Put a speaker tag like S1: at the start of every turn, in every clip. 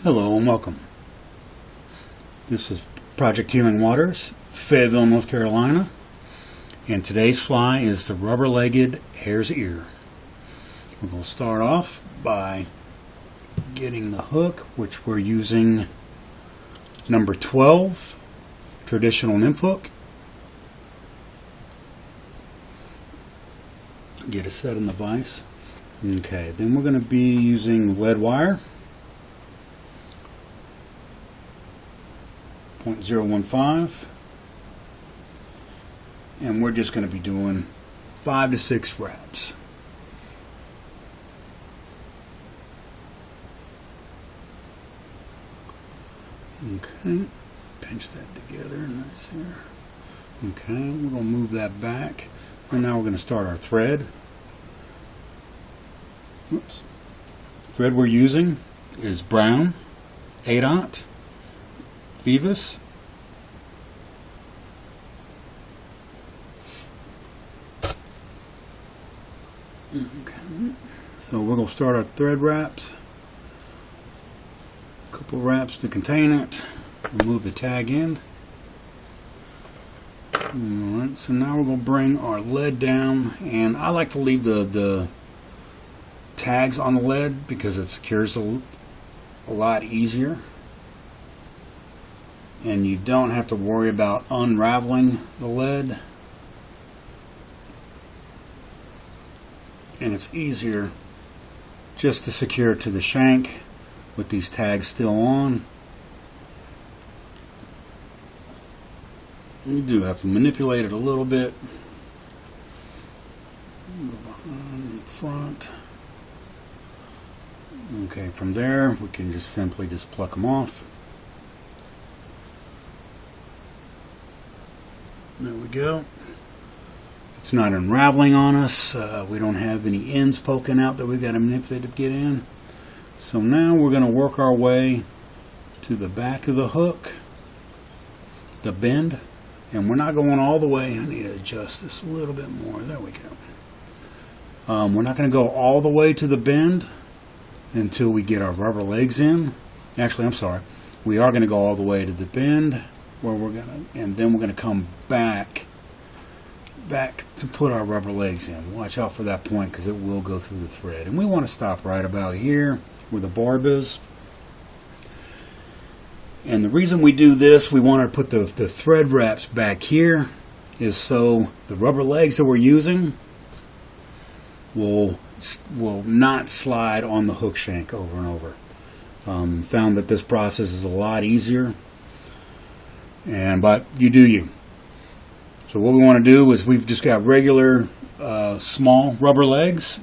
S1: Hello and welcome. This is Project Healing Waters, Fayetteville, North Carolina, and today's fly is the rubber-legged hare's ear. We're going to start off by getting the hook, which we're using number 12, traditional nymph hook. Get it set in the vise. Okay, then we're going to be using lead wire. 0.015, and we're just going to be doing 5 to 6 wraps. Okay, pinch that together nice here. Okay, we're going to move that back, and now we're going to start our thread. Oops. The thread we're using is brown 8/0 Vivas. Okay. So we're going to start our thread wraps. A couple wraps to contain it. Remove the tag end. Alright, so now we're going to bring our lead down, and I like to leave the tags on the lead because it secures a lot easier. And you don't have to worry about unraveling the lead, and it's easier just to secure it to the shank with these tags still on. You do have to manipulate it a little bit, behind, front. Okay, from there we can just simply pluck them off. There we go. It's not unraveling on us. We don't have any ends poking out that we've got to manipulate to get in. So now we're going to work our way to the back of the hook, the bend, and we're not going all the way. I need to adjust this a little bit more. There we go. We're not going to go all the way to the bend until we get our rubber legs in. Actually, I'm sorry. We are going to go all the way to the bend, where we're gonna, and then we're gonna come back to put our rubber legs in. Watch out for that point because it will go through the thread, and we want to stop right about here where the barb is. And the reason we do this, we want to put the thread wraps back here, is so the rubber legs that we're using will not slide on the hook shank over and over. Found that this process is a lot easier. But you do you. So what we want to do is we've just got regular small rubber legs.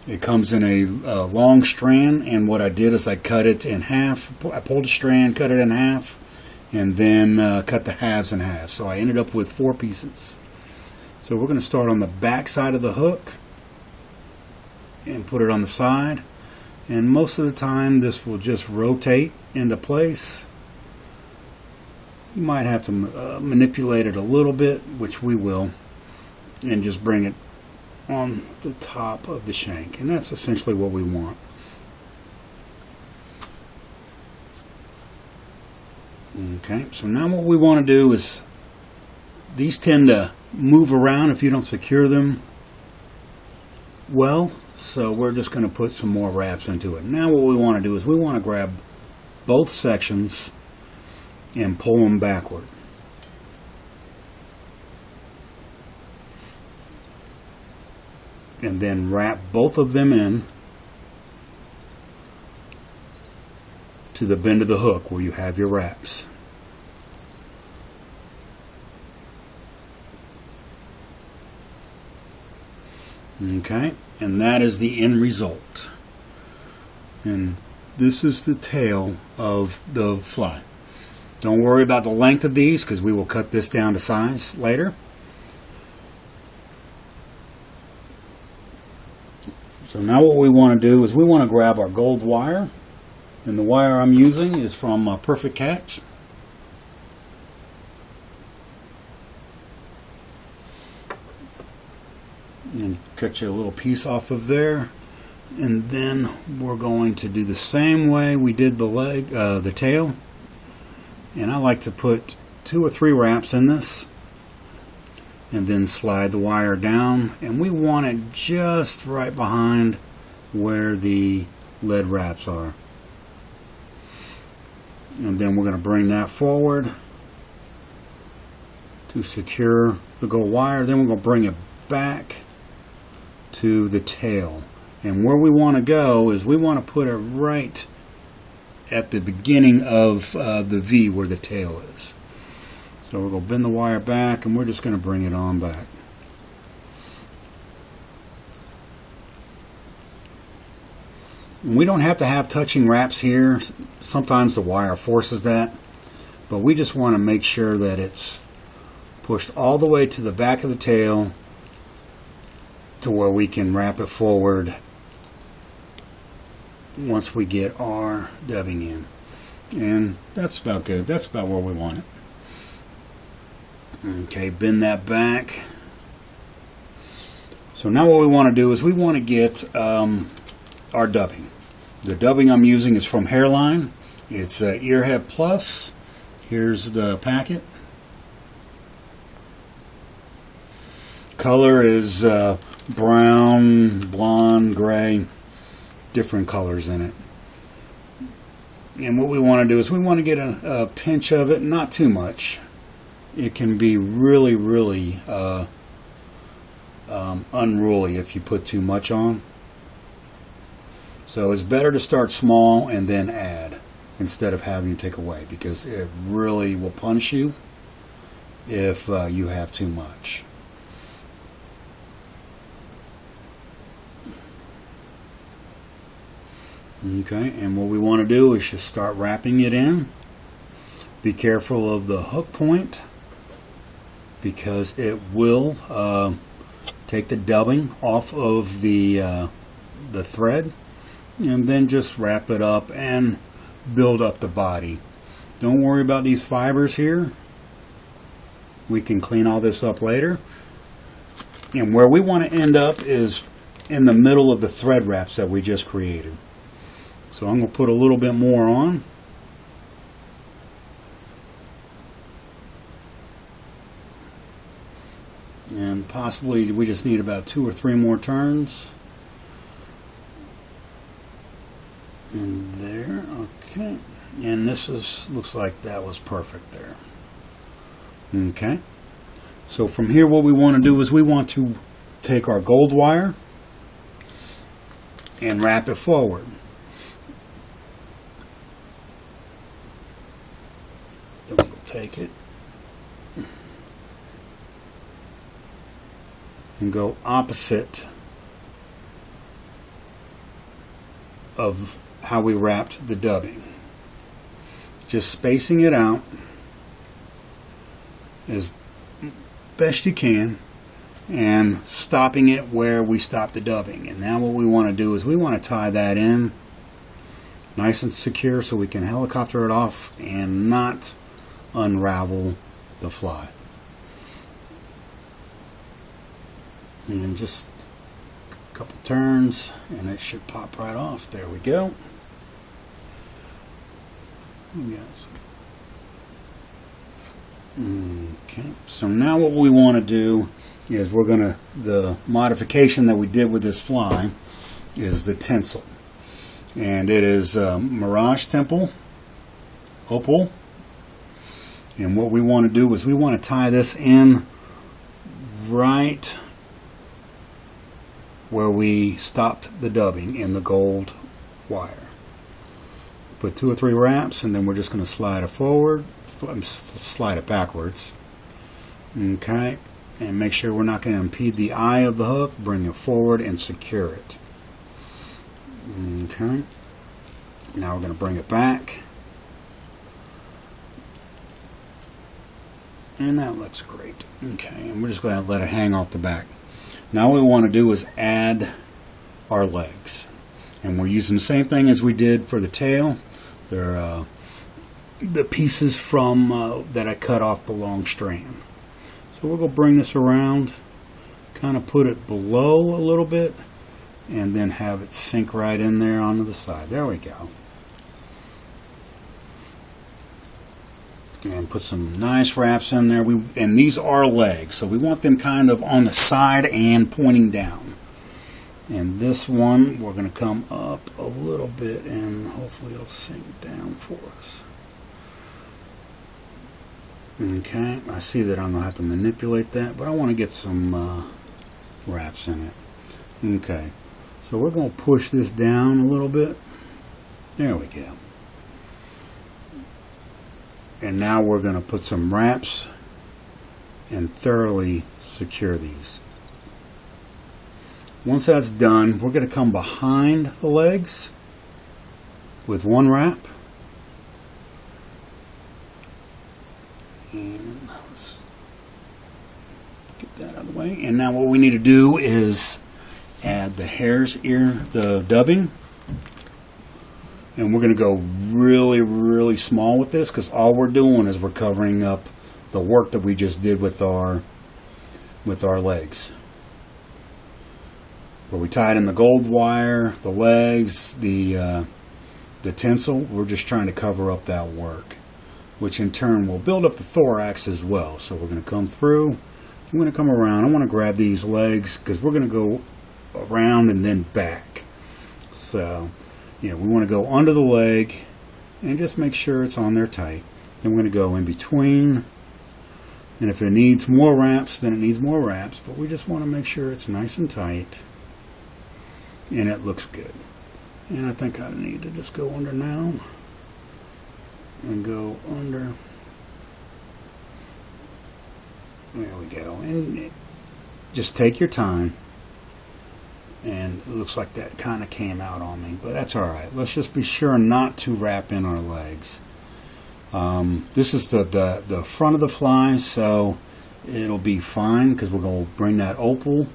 S1: It comes in a long strand, and what I did is I cut it in half. I pulled a strand, cut it in half, and then cut the halves in half. So I ended up with 4 pieces. So we're going to start on the back side of the hook and put it on the side. And most of the time this will just rotate into place. You might have to manipulate it a little bit, which we will, and just bring it on the top of the shank. And that's essentially what we want. Okay, so now what we want to do is, these tend to move around if you don't secure them well, so we're just going to put some more wraps into it. Now what we want to do is we want to grab both sections and pull them backward. And then wrap both of them in to the bend of the hook where you have your wraps. Okay, and that is the end result. And this is the tail of the fly. Don't worry about the length of these because we will cut this down to size later. So now what we want to do is we want to grab our gold wire, and the wire I'm using is from Perfect Catch. And cut you a little piece off of there, And then we're going to do the same way we did the tail. And I like to put 2 or 3 wraps in this and then slide the wire down, and we want it just right behind where the lead wraps are. And then we're going to bring that forward to secure the gold wire. Then we're going to bring it back to the tail. And where we want to go is we want to put it right at the beginning of the V where the tail is. So we're going to bend the wire back, and we're just going to bring it on back. And we don't have to have touching wraps here. Sometimes the wire forces that, but we just want to make sure that it's pushed all the way to the back of the tail to where we can wrap it forward once we get our dubbing in. And that's about good. That's about where we want it. Okay, bend that back. So now what we want to do is we want to get our dubbing. The dubbing I'm using is from Hare. It's Earhead Plus. Here's the packet. Color is brown, blonde, gray, different colors in it. And what we want to do is we want to get a pinch of it, not too much. It can be really, really unruly if you put too much on. So it's better to start small and then add instead of having to take away, because it really will punish you if you have too much. Okay, and what we want to do is just start wrapping it in. Be careful of the hook point, because it will take the dubbing off of the thread, and then just wrap it up and build up the body. Don't worry about these fibers here. We can clean all this up later. And where we want to end up is in the middle of the thread wraps that we just created. So I'm going to put a little bit more on. And possibly we just need about 2 or 3 more turns. And there, okay. And this looks like that was perfect there. Okay. So from here what we want to do is we want to take our gold wire and wrap it forward. Then we'll take it and go opposite of how we wrapped the dubbing. Just spacing it out as best you can and stopping it where we stopped the dubbing. And now what we want to do is we want to tie that in nice and secure so we can helicopter it off and not unravel the fly. And just a couple turns and it should pop right off. There we go. Yes. Okay, so now what we want to do is the modification that we did with this fly is the tinsel. And it is Mirage Temple Opal. And what we want to do is we want to tie this in right where we stopped the dubbing in the gold wire. Put 2 or 3 wraps, and then we're just going to slide it forward, slide it backwards. Okay, and make sure we're not going to impede the eye of the hook. Bring it forward and secure it. Okay, now we're going to bring it back. And that looks great. Okay, and we're just going to let it hang off the back. Now what we want to do is add our legs. And we're using the same thing as we did for the tail. They're the pieces from that I cut off the long strand. So we're going to bring this around, kind of put it below a little bit, and then have it sink right in there onto the side. There we go. And put some nice wraps in there. And these are legs, so we want them kind of on the side and pointing down. And this one, we're going to come up a little bit and hopefully it'll sink down for us. Okay, I see that I'm going to have to manipulate that, but I want to get some wraps in it. Okay, so we're going to push this down a little bit. There we go. And now we're going to put some wraps and thoroughly secure these. Once that's done, we're going to come behind the legs with one wrap. And let's get that out of the way. And now what we need to do is add the hare's ear, the dubbing. And we're going to go really, really small with this, because all we're doing is we're covering up the work that we just did with our legs. Where we tied in the gold wire, the legs, the tinsel, we're just trying to cover up that work, which in turn will build up the thorax as well. So we're going to come through, I'm going to come around. I want to grab these legs because we're going to go around and then back. So yeah, we want to go under the leg and just make sure it's on there tight. Then we're going to go in between. And if it needs more wraps, then it needs more wraps. But we just want to make sure it's nice and tight. And it looks good. And I think I need to just go under now. And go under. There we go. And just take your time. And it looks like that kind of came out on me, but that's alright. Let's just be sure not to wrap in our legs. This is the front of the fly, so it'll be fine because we're going to bring that opal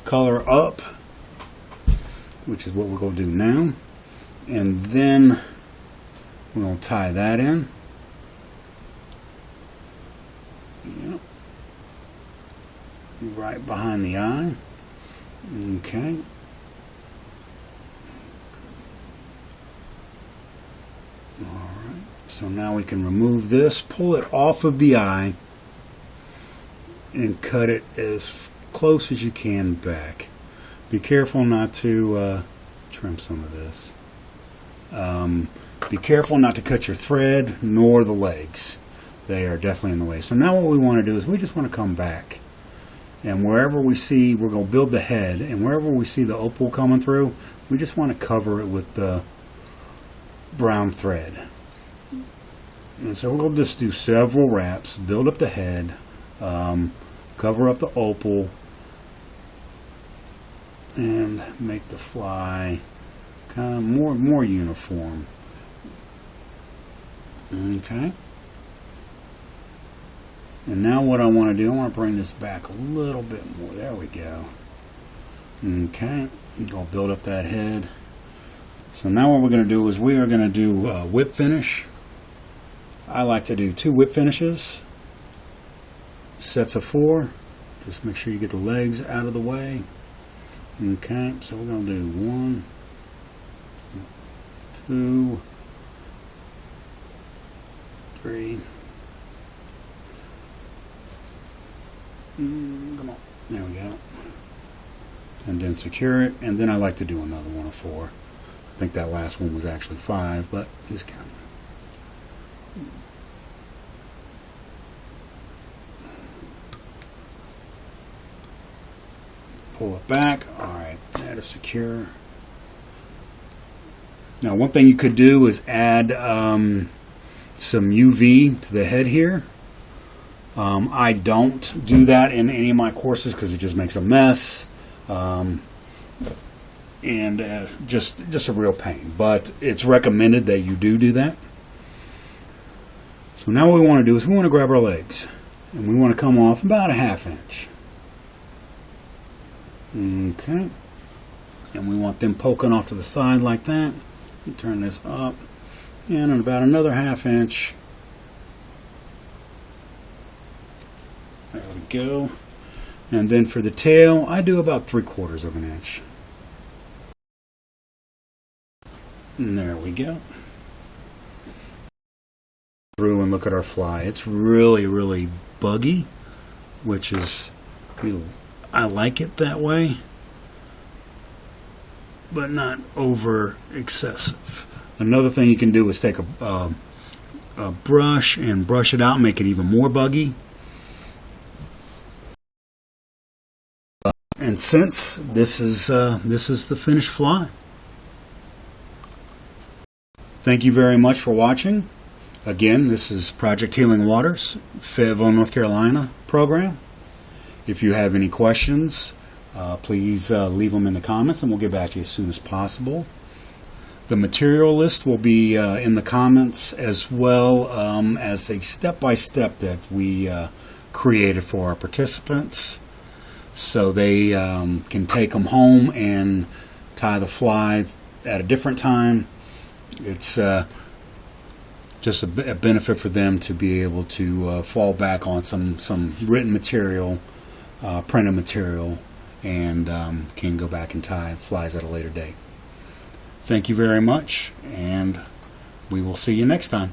S1: color up, which is what we're going to do now. And then we're going to tie that in. Yep. Right behind the eye. Okay. Alright, so now we can remove this, pull it off of the eye, and cut it as close as you can back. Be careful not to trim some of this. Be careful not to cut your thread nor the legs. They are definitely in the way. So now what we want to do is we just want to come back. And wherever we see, we're going to build the head, and wherever we see the opal coming through, we just want to cover it with the brown thread. And so we'll just do several wraps, build up the head, cover up the opal, and make the fly kind of more uniform. Okay. And now what I want to do, I want to bring this back a little bit more. There we go. Okay, go build up that head. So now what we're going to do is we are going to do whip finish. I like to do 2 whip finishes, sets of 4. Just make sure you get the legs out of the way. Okay, so we're going to do 1, 2, 3. Come on. There we go. And then secure it. And then I like to do another one of 4. I think that last one was actually 5, but it's counting. Pull it back. Alright, that is secure. Now one thing you could do is add some UV to the head here. I don't do that in any of my courses because it just makes a mess, and just a real pain. But it's recommended that you do that. So now what we want to do is we want to grab our legs, and we want to come off about a 1/2 inch. Okay, and we want them poking off to the side like that. And turn this up, and in about another 1/2 inch. There we go. And then for the tail, I do about 3/4 of an inch. And there we go. Through and look at our fly. It's really, really buggy, which is, I like it that way, but not over excessive. Another thing you can do is take a brush and brush it out, make it even more buggy. And since this is the finished fly. Thank you very much for watching. Again, this is Project Healing Waters, Fayetteville, North Carolina program. If you have any questions, please leave them in the comments and we'll get back to you as soon as possible. The material list will be in the comments, as well as a step-by-step that we created for our participants, so they can take them home and tie the fly at a different time. It's just a benefit for them to be able to fall back on some written material, printed material, and can go back and tie flies at a later date. Thank you very much, and we will see you next time.